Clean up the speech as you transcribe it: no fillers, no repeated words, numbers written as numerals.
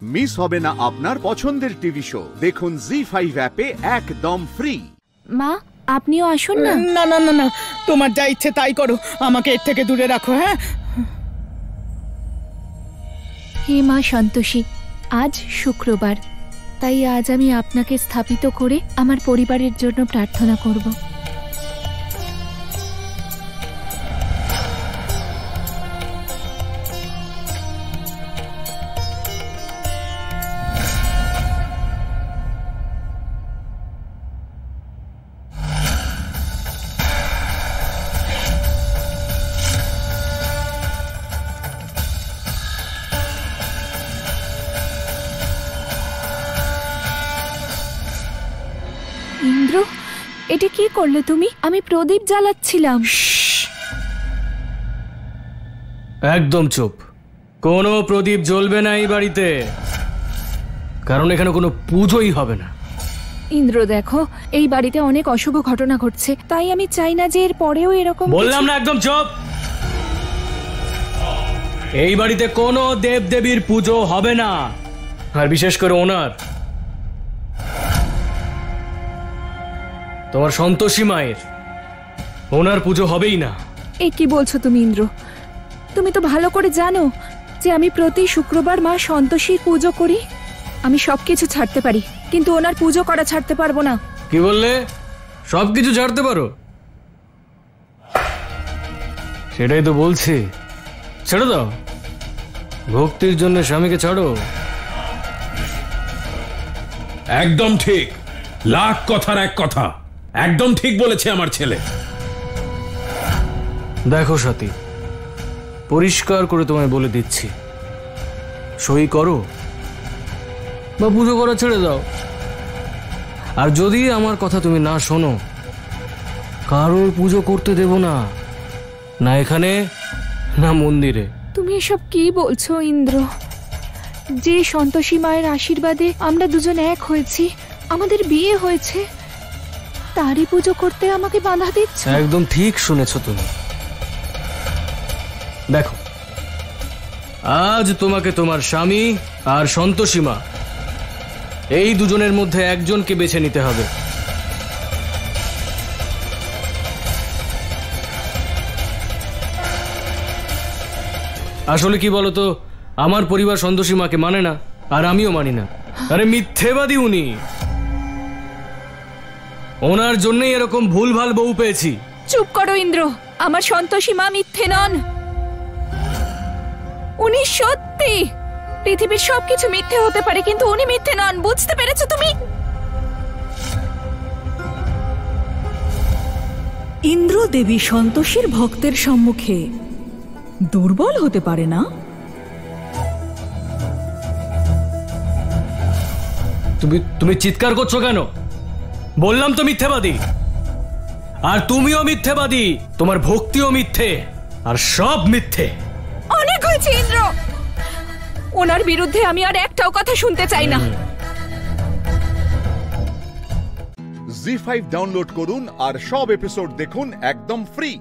Miss হবে না আপনার পছন্দের টিভি শো। দেখুন জি5 অ্যাপে একদম ফ্রি। মা, আপনিও আসুন না। না না না না, তোমার যা ইচ্ছে তাই করো, আমাকে এর থেকে দূরে রাখো। হ্যাঁ, হে মা সন্তোষী, আজ শুক্রবার, তাই আজ আমি আপনাকে স্থাপিত করে আমার পরিবারের জন্য প্রার্থনা করব। ইন্দ্র, এটা কি করলে তুমি? আমি প্রদীপ জ্বালাচ্ছিলাম। একদম চুপ, কোনো প্রদীপ জ্বলবে না এই বাড়িতে, কারণ এখানে কোনো পুজোই হবে না। ইন্দ্র দেখো, এই বাড়িতে অনেক অশুভ ঘটনা ঘটছে, তাই আমি চাই না যে এর পরেও এরকম। বললাম না একদম চুপ। এই বাড়িতে কোনো দেব দেবীর পুজো হবে না, আর বিশেষ করে ওনার, তোমার সন্তোষী মায়ের, ওনার পুজো হবেই না। এ কি বলছো তুমি ইন্দ্র? তুমি তো ভালো করে জানো যে আমি প্রতি শুক্রবার মা সন্তোষীর পুজো করি। আমি সবকিছু ছাড়তে পারি, কিন্তু ওনার পুজো করা ছাড়তে পারবো না। কি বললে? সবকিছু ছাড়তে পারো? সেটাই তো বলছি, ছেড়ে দাও। ভক্তির জন্য স্বামীকে ছাড়ো। একদম ঠিক, লাখ কথার এক কথা, একদম ঠিক বলেছে আমার ছেলে। দেখো সাথী, পরিষ্কার করে তোমায় বলে দিচ্ছি, সই করো বা পুজো করা ছেড়ে দাও। আর যদি আমার কথা তুমি না শোনো, কারোর পুজো করতে দেব না, না এখানে না মন্দিরে। তুমি এসব কি বলছো ইন্দ্র? যে সন্তোষী মায়ের আশীর্বাদে আমরা দুজন এক হয়েছি, আমাদের বিয়ে হয়েছে, তারই পুজো করতে আমাকে বাধা দিচ্ছ? একদম ঠিক শুনেছো তুমি। দেখো, আজ তোমাকে তোমার স্বামী আর সন্তোষী মা, এই দুজনের মধ্যে একজনকে বেছে নিতে হবে। আসলে কি বলতো, আমার পরিবার সন্তোষী মাকে মানে না, আর আমিও মানি না। আরে মিথ্যেবাদী উনি, ওনার জন্যই এরকম ভুলভাল বউ পেয়েছি। চুপ করো ইন্দ্র, আমার সন্তোষী মা মিথ্যে নন। উনি সত্যি। পৃথিবীর সবকিছু মিথ্যে হতে পারে, কিন্তু উনি মিথ্যে নন। বুঝতে পেরেছো তুমি? ইন্দ্র দেবী সন্তোষীর ভক্তের সম্মুখে দুর্বল হতে পারে না। তুমি চিৎকার করছো কেন? বললাম তো মিথ্যেবাদী, আর তুমিও মিথ্যেবাদী, তোমার ভক্তিও মিথ্যে, আর সব মিথ্যে। অনেক হয়েছে ইন্দ্র, ওনার বিরুদ্ধে আমি আর একটাও কথা শুনতে চাই না। জি5 ডাউনলোড করুন আর সব এপিসোড দেখুন একদম ফ্রি।